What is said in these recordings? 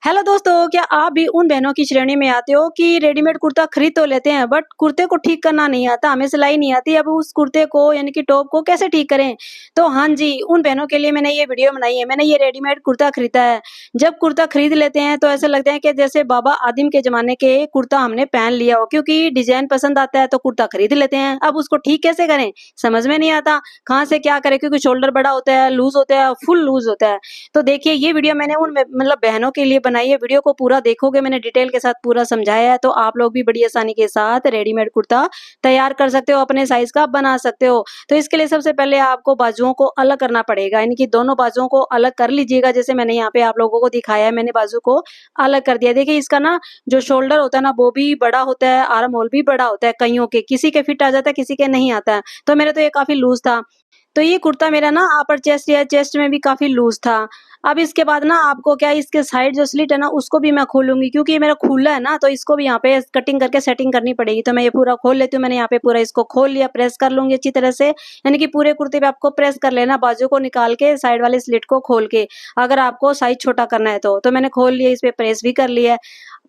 Hello दोस्तों, क्या आप भी उन बहनों की श्रेणी में आते हो कि रेडीमेड कुर्ता खरीद तो लेते हैं बट कुर्ते को ठीक करना नहीं आता, हमें सिलाई नहीं आती। अब उस कुर्ते को यानी कि टॉप को कैसे ठीक करें? तो हाँ जी, उन बहनों के लिए मैंने ये वीडियो बनाई है। मैंने ये रेडीमेड कुर्ता खरीदा है। जब कुर्ता खरीद लेते हैं तो ऐसा लगता है कि जैसे बाबा आदिम के ज़माने के कुर्ता हमने पहन लिया हो, क्योंकि डिज़ाइन पसंद आता है तो कुर्ता खरीद लेते हैं। अब उसको ठीक कैसे करें? समझ में नहीं आता, कहाँ से क्या करें, क्योंकि शोल्डर बड़ा होता है, लूज़ होता है, फुल लूज़ होता है। तो देखिए, ये वीडियो मैंने उन मतलब बहनों के लिए बनाई है। वीडियो को पूरा देखोगे, मैंने डिटेल के साथ पूरा समझाया है, तो आप लोग भी बड़ी आसानी के साथ रेडीमेड कुर्ता तैयार कर सकते हो, अपने साइज का बना सकते हो। तो इसके लिए सबसे पहले आपको बाजुओं को अलग करना पड़ेगा, यानी कि दोनों बाजुओं को अलग कर लीजिएगा। जैसे मैंने यहाँ पे आप लोगों को दिखाया है, मैंने बाजू को अलग कर दिया। देखिए, इसका ना जो शोल्डर होता है ना, वो भी बड़ा होता है, आर्म होल भी बड़ा होता है कईयों के, किसी के फिट आ जाता है, किसी के नहीं आता है। तो मेरे तो ये काफी लूज था। तो ये कुर्ता मेरा ना अपर चेस्ट या चेस्ट में भी काफ़ी लूज़ था। अब इसके बाद ना आपको क्या, इसके साइड जो स्लिट है ना, उसको भी मैं खोलूँगी, क्योंकि ये मेरा खुला है ना, तो इसको भी यहाँ पे कटिंग करके सेटिंग करनी पड़ेगी। तो मैं ये पूरा खोल लेती हूँ। मैंने यहाँ पे पूरा इसको खोल लिया, प्रेस कर लूँगी अच्छी तरह से, यानी कि पूरे कुर्ते पे आपको प्रेस कर लेना, बाजू को निकाल के साइड वाले स्लिट को खोल के, अगर आपको साइज़ छोटा करना है तो। तो मैंने खोल लिया, इस पे प्रेस भी कर लिया है।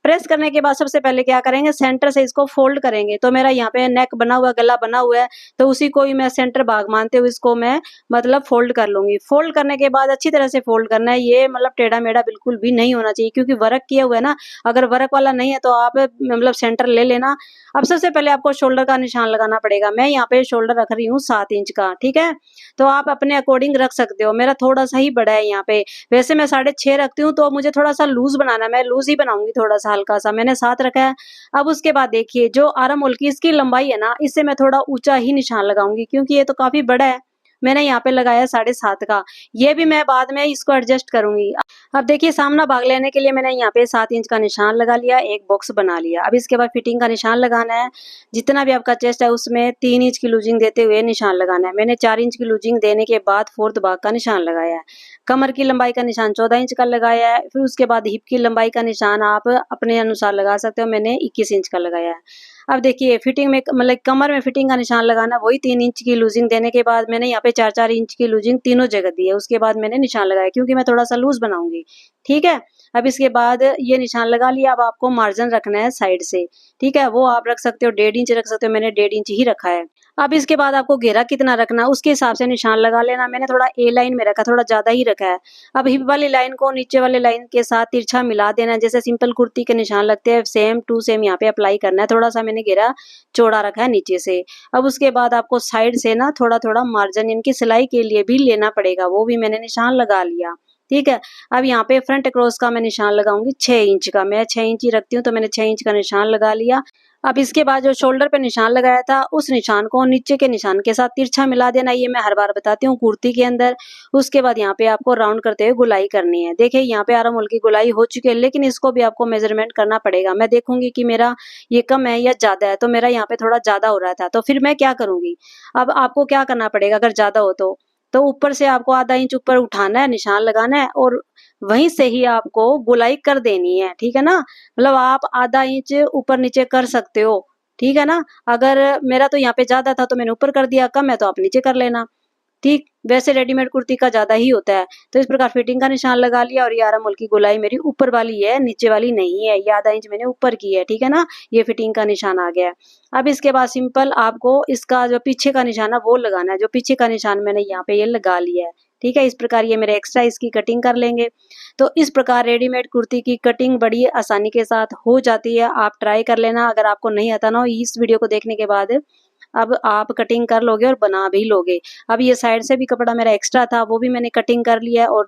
प्रेस करने के बाद सबसे पहले क्या करेंगे, सेंटर से इसको फोल्ड करेंगे। तो मेरा यहाँ पे नेक बना हुआ, गला बना हुआ है, तो उसी को ही मैं सेंटर भाग मानते हुए इसको मैं मतलब फोल्ड कर लूँगी। फोल्ड करने के बाद अच्छी तरह से फोल्ड करना है, ये मतलब टेढ़ा-मेढ़ा बिल्कुल भी नहीं होना चाहिए, क्योंकि वर्क किया हुआ है ना। अगर वर्क वाला नहीं है तो आप मतलब सेंटर ले लेना। अब सबसे पहले आपको शोल्डर का निशान लगाना पड़ेगा। मैं यहाँ पे शोल्डर रख रही हूँ 7 इंच का, ठीक है? तो आप अपने अकॉर्डिंग रख सकते हो। मेरा थोड़ा-सा ही बड़ा है यहाँ पे। वैसे मैं 6.5 रखती हूँ, तो मुझे थोड़ा-सा लूज़ बनाना है, मैं लूज़ ही बनाऊँगी थोड़ा-सा हल्का-सा। मैंने 7 रखा है। अब उसके बाद देखिए, जो आर्म होल की इसकी लंबाई है ना, इससे मैं थोड़ा ऊँचा ही निशान लगाऊँगी, क्योंकि ये तो काफ़ी बड़ा है। मैंने यहाँ पे लगाया 7.5 का। ये भी मैं बाद में इसको एडजस्ट करूँगी। अब देखिए, सामना भाग लेने के लिए मैंने यहाँ पे 7 इंच का निशान लगा लिया, एक बॉक्स बना लिया। अब इसके बाद फिटिंग का निशान लगाना है। जितना भी आपका चेस्ट है उसमें 3 इंच की लूजिंग देते हुए निशान लगाना है। मैंने 4 इंच की लूजिंग देने के बाद 4th भाग का निशान लगाया है। कमर की लंबाई का निशान 14 इंच का लगाया है। फिर उसके बाद हिप की लंबाई का निशान आप अपने अनुसार लगा सकते हो, मैंने 21 इंच का लगाया है। अब देखिए, फिटिंग में मतलब कमर में फिटिंग का निशान लगाना, वही 3 इंच की लूजिंग देने के बाद मैंने यहाँ पे 4-4 इंच की लूजिंग तीनों जगह दी है। उसके बाद मैंने निशान लगाया, क्योंकि मैं थोड़ा-सा लूज़ बनाऊँगी, ठीक है? अब इसके बाद ये निशान लगा लिया, अब आपको मार्जिन रखना है साइड से, ठीक है? वो आप रख सकते हो, 1.5 इंच रख सकते हो, मैंने 1.5 इंच ही रखा है। अब इसके बाद आपको घेरा कितना रखना है, उसके हिसाब से निशान लगा लेना। मैंने थोड़ा ए लाइन में रखा, थोड़ा ज़्यादा ही रखा है। अब हिप वाली लाइन को नीचे वाले लाइन के साथ तिरछा मिला देना, जैसे सिंपल कुर्ती के निशान लगते हैं, सेम टू सेम यहाँ पे अप्लाई करना है। थोड़ा-सा मैंने घेरा चौड़ा रखा है नीचे से। अब उसके बाद आपको साइड से ना थोड़ा-थोड़ा मार्जिन इनकी सिलाई के लिए भी लेना पड़ेगा, वो भी मैंने निशान लगा लिया, ठीक है? अब यहाँ पे फ्रंट क्रॉस का मैं निशान लगाऊँगी 6 इंच का। मैं 6 इंच ही रखती हूँ, तो मैंने 6 इंच का निशान लगा लिया। अब इसके बाद जो शोल्डर पे निशान लगाया था, उस निशान को नीचे के निशान के साथ तिरछा मिला देना, ये मैं हर बार बताती हूँ कुर्ती के अंदर। उसके बाद यहाँ पे आपको राउंड करते हुए गोलाई करनी है। देखिए, यहाँ पे आर्म होल की गोलाई हो चुकी है, लेकिन इसको भी आपको मेज़रमेंट करना पड़ेगा। मैं देखूँगी कि मेरा ये कम है या ज़्यादा है, तो मेरा यहाँ पे थोड़ा ज़्यादा हो रहा था, तो फिर मैं क्या करूँगी? अब आपको क्या करना पड़ेगा अगर ज़्यादा हो तो ऊपर से आपको आधा इंच ऊपर उठाना है, निशान लगाना है और वहीं से ही आपको गोलाई कर देनी है, ठीक है ना? मतलब आप आधा इंच ऊपर-नीचे कर सकते हो, ठीक है ना? अगर मेरा तो यहाँ पे ज़्यादा था तो मैंने ऊपर कर दिया, कम है तो आप नीचे कर लेना। ठीक, वैसे रेडीमेड कुर्ती का ज़्यादा ही होता है। तो इस प्रकार फिटिंग का निशान लगा लिया और ये आर्म होल की गोलाई मेरी ऊपर वाली है, नीचे वाली नहीं है। ये आधा इंच मैंने ऊपर की है, ठीक है ना? ये फिटिंग का निशान आ गया है। अब इसके बाद सिंपल आपको इसका जो पीछे का निशान है वो लगाना है। जो पीछे का निशान मैंने यहाँ पे ये लगा लिया है, ठीक है? इस प्रकार ये मेरे एक्स्ट्रा इसकी कटिंग कर लेंगे। तो इस प्रकार रेडीमेड कुर्ती की कटिंग बड़ी आसानी के साथ हो जाती है। आप ट्राई कर लेना, अगर आपको नहीं आता ना इस वीडियो को देखने के बाद, अब आप कटिंग कर लोगे और बना भी लोगे। अब ये साइड से भी कपड़ा मेरा एक्स्ट्रा था, वो भी मैंने कटिंग कर लिया है और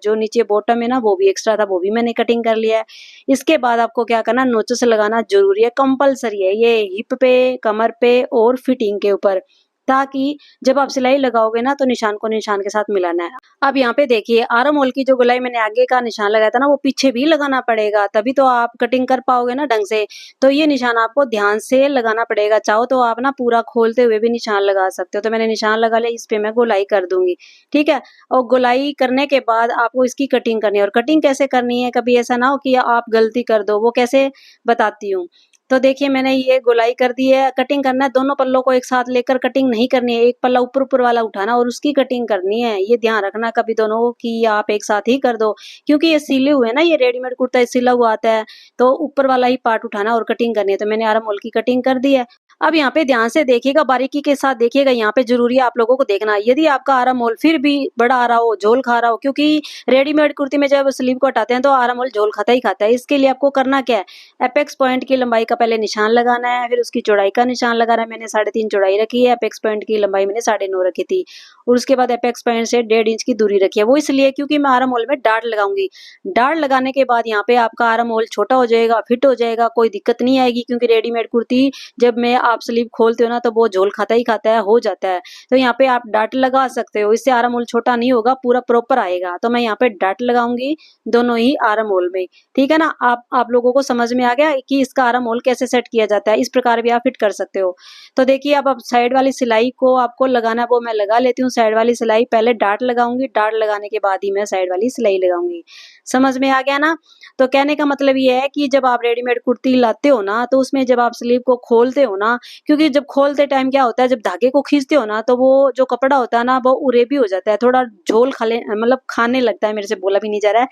जो नीचे बॉटम है ना, वो भी एक्स्ट्रा था, वो भी मैंने कटिंग कर लिया है। इसके बाद आपको क्या करना, नोचेस लगाना ज़रूरी है, कंपल्सरी है। ये हिप पे, कमर पे और फिटिंग के ऊपर, ताकि जब आप सिलाई लगाओगे ना तो निशान को निशान के साथ मिलाना है। अब यहाँ पे देखिए, आर्म होल की जो गोलाई मैंने आगे का निशान लगाया था ना, वो पीछे भी लगाना पड़ेगा, तभी तो आप कटिंग कर पाओगे ना ढंग से। तो ये निशान आपको ध्यान से लगाना पड़ेगा। चाहो तो आप ना पूरा खोलते हुए भी निशान लगा सकते हो। तो मैंने निशान लगा लिया, इस पे मैं गोलाई कर दूंगी, ठीक है? और गोलाई करने के बाद आपको इसकी कटिंग करनी है। और कटिंग कैसे करनी है, कभी ऐसा ना हो कि आप गलती कर दो, वो कैसे बताती हूँ। तो देखिए मैंने ये गोलाई कर दी है। कटिंग करना है, दोनों पल्लों को एक साथ लेकर कटिंग नहीं करनी है। एक पल्ला ऊपर ऊपर वाला उठाना और उसकी कटिंग करनी है। ये ध्यान रखना कभी दोनों की आप एक साथ ही कर दो, क्योंकि ये सिले हुए हैं ना, ये रेडीमेड कुर्ता सिला हुआ आता है, तो ऊपर वाला ही पार्ट उठाना और कटिंग करनी है। तो मैंने आर्म होल की कटिंग कर दी है। अब यहाँ पे ध्यान से देखिएगा, बारीकी के साथ देखिएगा, यहाँ पे जरूरी है आप लोगों को देखना। यदि आपका आर्म होल फिर भी बड़ा आ रहा हो, झोल खा रहा हो, क्योंकि रेडीमेड कुर्ती में जब स्लीव को हटाते हैं तो आर्म होल झोल खाता ही खाता है। इसके लिए आपको करना क्या है, एपेक्स पॉइंट की लंबाई का पहले निशान लगाना है, फिर उसकी चौड़ाई का निशान लगाना है। मैंने 3.5 चौड़ाई रखी है, एपेक्स पॉइंट की लंबाई मैंने 9.5 रखी थी, और उसके बाद एपेक्स पॉइंट से 1.5 इंच की दूरी रखी है। वो इसलिए क्योंकि मैं आर्म होल में डार्ट लगाऊंगी। डार्ट लगाने के बाद यहाँ पे आपका आर्म होल छोटा हो जाएगा, फिट हो जाएगा, कोई दिक्कत नहीं आएगी, क्योंकि रेडीमेड कुर्ती जब मैं आप स्लीव खोलते हो ना तो वो झोल खाता ही खाता है, हो जाता है। तो यहाँ पे आप डार्ट लगा सकते हो, इससे आर्म होल छोटा नहीं होगा, पूरा प्रॉपर आएगा। तो मैं यहाँ पे डार्ट लगाऊंगी दोनों ही आर्म होल में, ठीक है ना। आप लोगों को समझ में आ गया कि इसका आर्म होल कैसे सेट किया जाता है। इस प्रकार भी आप फिट कर सकते हो। तो देखिए अब साइड वाली सिलाई को आपको लगाना है, वो मैं लगा लेती हूँ। साइड वाली सिलाई पहले डार्ट लगाऊंगी, डार्ट लगाने के बाद ही मैं साइड वाली सिलाई लगाऊंगी। समझ में आ गया ना। तो कहने का मतलब ये है कि जब आप रेडीमेड कुर्ती लाते हो ना, तो उसमें जब आप स्लीव को खोलते हो ना, क्योंकि जब खोलते टाइम क्या होता है, जब धागे को खींचते हो ना, तो वो जो कपड़ा होता है ना वो उरे भी हो जाता है, थोड़ा झोल खाले मतलब खाने लगता है, मेरे से बोला भी नहीं जा रहा है,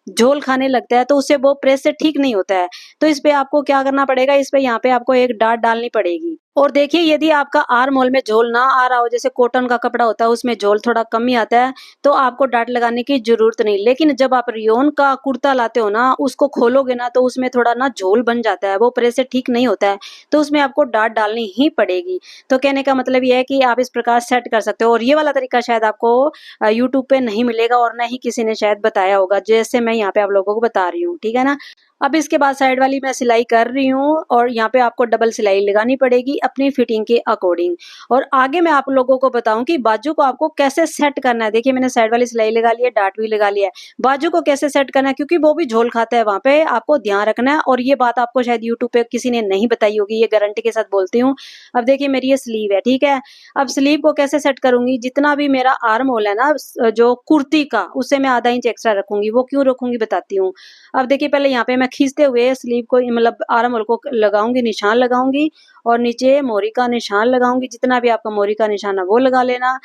झोल खाने लगता है, तो उससे वो प्रेस से ठीक नहीं होता है। तो इस पे आपको क्या करना पड़ेगा, इस पे यहाँ पे आपको एक डार्ट डालनी पड़ेगी। और देखिए यदि आपका आर्म होल में झोल ना आ रहा हो, जैसे कॉटन का कपड़ा होता है उसमें झोल थोड़ा कम ही आता है, तो आपको डार्ट लगाने की जरूरत नहीं। लेकिन जब आप रियोन का कुर्ता लाते हो ना, उसको खोलोगे ना तो उसमें थोड़ा ना झोल बन जाता है, वो प्रेस से ठीक नहीं होता है, तो उसमें आपको डार्ट डालनी ही पड़ेगी। तो कहने का मतलब ये है कि आप इस प्रकार सेट कर सकते हो। और ये वाला तरीका शायद आपको यूट्यूब पे नहीं मिलेगा, और न ही किसी ने शायद बताया होगा, जैसे मैं यहाँ पे आप लोगों को बता रही हूँ, ठीक है ना। अब इसके बाद साइड वाली मैं सिलाई कर रही हूँ, और यहाँ पे आपको डबल सिलाई लगानी पड़ेगी अपनी फिटिंग के अकॉर्डिंग। और आगे मैं आप लोगों को बताऊं कि बाजू को आपको कैसे सेट करना है। देखिए मैंने साइड वाली सिलाई लगा ली है, डार्ट भी लगा लिया है, बाजू को कैसे सेट करना है, क्योंकि वो भी झोल खाता है, वहां पे आपको ध्यान रखना है। और ये बात आपको शायद यूट्यूब पे किसी ने नहीं बताई होगी, ये गारंटी के साथ बोलती हूँ। अब देखिए मेरी ये स्लीव है, ठीक है। अब स्लीव को कैसे सेट करूंगी, जितना भी मेरा आर्म होल है ना जो कुर्ती का, उससे मैं आधा इंच एक्स्ट्रा रखूंगी। वो क्यों रखूंगी बताती हूँ। अब देखिए पहले यहाँ पे मैं खींचते हुए स्लीव को मतलब आर्म होल को लगाऊंगी, निशान लगाऊंगी, और नीचे मोरी का निशान लगाऊंगी। जितना भी आपका मोरी का निशान है वो लगा लेना।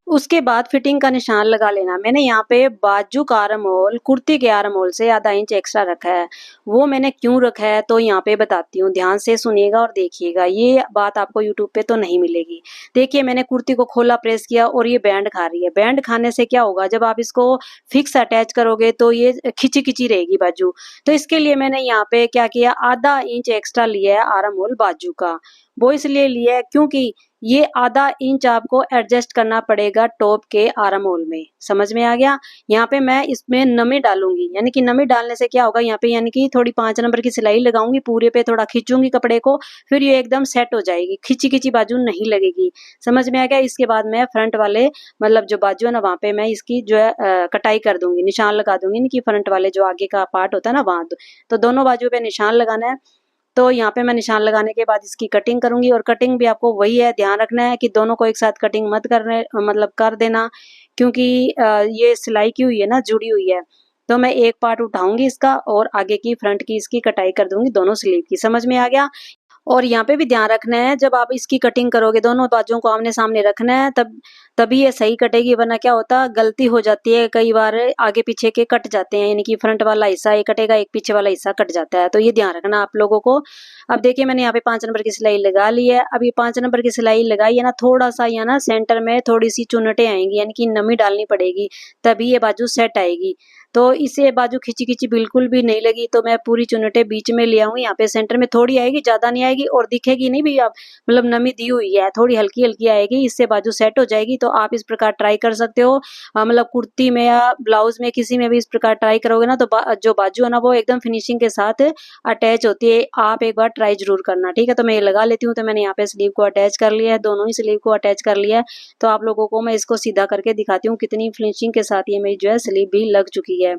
उसके बाद फिटिंग का निशान लगा लेना। मैंने यहाँ पे बाजू का आर्म होल कुर्ती के आर्म होल से आधा इंच एक्स्ट्रा रखा है। वो मैंने क्यों रखा है तो यहाँ पे बताती हूँ, ध्यान से सुनिएगा और देखिएगा। ये बात आपको यूट्यूब पे तो नहीं मिलेगी। देखिए मैंने कुर्ती को खोला, प्रेस किया, और ये बैंड खा रही है। बैंड खाने से क्या होगा, जब आप इसको फिक्स अटैच करोगे तो ये खिंची खिंची रहेगी बाजू। तो इसके लिए मैंने यहाँ पे क्या किया, आधा इंच एक्स्ट्रा लिया है आर्म होल बाजू का। वो इसलिए लिया है क्योंकि ये आधा इंच आपको एडजस्ट करना पड़ेगा टॉप के आर्म होल में। समझ में आ गया। यहाँ पे मैं इसमें नमी डालूंगी, यानी कि नमी डालने से क्या होगा, यहाँ पे यानी कि थोड़ी 5 नंबर की सिलाई लगाऊंगी, पूरे पे थोड़ा खींचूंगी कपड़े को, फिर ये एकदम सेट हो जाएगी, खिंची खिंची बाजू नहीं लगेगी। समझ में आ गया। इसके बाद मैं फ्रंट वाले मतलब जो बाजू है ना, वहां पे मैं इसकी जो है कटाई कर दूंगी, निशान लगा दूंगी, कि फ्रंट वाले जो आगे का पार्ट होता है ना वहां। तो दोनों बाजू पे निशान लगाना है। तो यहाँ पे मैं निशान लगाने के बाद इसकी कटिंग करूंगी। और कटिंग भी आपको वही है, ध्यान रखना है कि दोनों को एक साथ कटिंग मत करने मतलब कर देना, क्योंकि ये सिलाई की हुई है ना, जुड़ी हुई है। तो मैं एक पार्ट उठाऊंगी इसका, और आगे की फ्रंट की इसकी कटाई कर दूंगी दोनों स्लीव की। समझ में आ गया। और यहाँ पे भी ध्यान रखना है, जब आप इसकी कटिंग करोगे दोनों बाजुओं को आमने सामने रखना है, तभी ये सही कटेगी। वरना क्या होता, गलती हो जाती है कई बार, आगे पीछे के कट जाते हैं, यानी कि फ्रंट वाला हिस्सा एक कटेगा, एक पीछे वाला हिस्सा कट जाता है। तो ये ध्यान रखना आप लोगों को। अब देखिए मैंने यहाँ पे 5 नंबर की सिलाई लगा ली है। अब ये 5 नंबर की सिलाई लगाई है ना, थोड़ा सा यहाँ ना सेंटर में थोड़ी सी चुनटे आएंगी, यानी कि नमी डालनी पड़ेगी, तभी ये बाजू सेट आएगी। तो इसे बाजू खिंची खिंची बिल्कुल भी नहीं लगी, तो मैं पूरी चुनटे बीच में ले आऊंगी। यहाँ पे सेंटर में थोड़ी आएगी, ज्यादा नहीं आएगी, और दिखेगी नहीं भी आप मतलब नमी दी हुई है, थोड़ी हल्की हल्की आएगी, इससे बाजू सेट हो जाएगी। तो आप इस प्रकार ट्राई कर सकते हो। मतलब कुर्ती में या ब्लाउज में किसी में भी इस प्रकार ट्राई करोगे ना, तो जो बाजू है ना वो एकदम फिनिशिंग के साथ अटैच होती है। आप एक बार ट्राई जरूर करना, ठीक है। तो मैं ये लगा लेती हूँ। तो मैंने यहाँ पे स्लीव को अटैच कर लिया है, दोनों ही स्लीव को अटैच कर लिया है। तो आप लोगों को मैं इसको सीधा करके दिखाती हूँ कितनी फिनिशिंग के साथ ये मेरी जो है स्लीव भी लग चुकी है।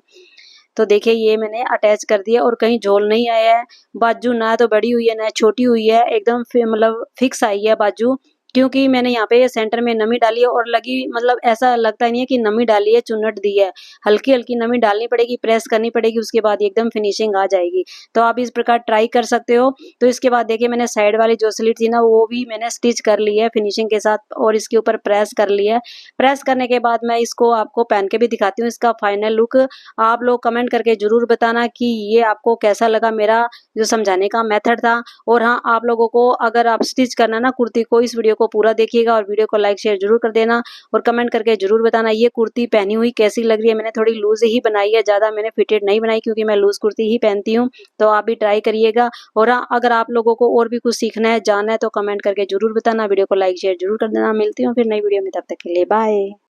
तो देखिए ये मैंने अटैच कर दिया, और कहीं झोल नहीं आया है। बाजू ना तो बड़ी हुई है ना छोटी हुई है, एकदम मतलब फिक्स आई है बाजू। क्योंकि मैंने यहाँ पे सेंटर में नमी डाली है और लगी, मतलब ऐसा लगता नहीं है कि नमी डाली है, चुन्नट दी है। हल्की-हल्की नमी डालनी पड़ेगी, प्रेस करनी पड़ेगी, उसके बाद एकदम फिनिशिंग आ जाएगी। तो आप इस प्रकार ट्राई कर सकते हो। तो इसके बाद देखिए मैंने साइड वाली जो स्लिट थी ना, वो भी मैंने स्टिच कर ली है फिनिशिंग के साथ और इसके ऊपर प्रेस कर लिया है। प्रेस करने के बाद मैं इसको आपको पहन के भी दिखाती हूँ, इसका फाइनल लुक। आप लोग कमेंट करके ज़रूर बताना कि ये आपको कैसा लगा, मेरा जो समझाने का मेथड था। और हाँ, आप लोगों को अगर आप स्टिच करना ना कुर्ती को, इस वीडियो को पूरा देखिएगा और वीडियो को लाइक शेयर जरूर कर देना और कमेंट करके जरूर बताना ये कुर्ती पहनी हुई कैसी लग रही है। मैंने थोड़ी लूज ही बनाई है, ज़्यादा मैंने फिटेड नहीं बनाई क्योंकि मैं लूज कुर्ती ही पहनती हूँ। तो आप भी ट्राई करिएगा। और हाँ, अगर आप लोगों को और भी कुछ सीखना है, जानना है तो कमेंट करके जरूर बताना। वीडियो को लाइक शेयर जरूर कर देना। मिलती हूँ फिर नई वीडियो में, तब तक के लिए बाय।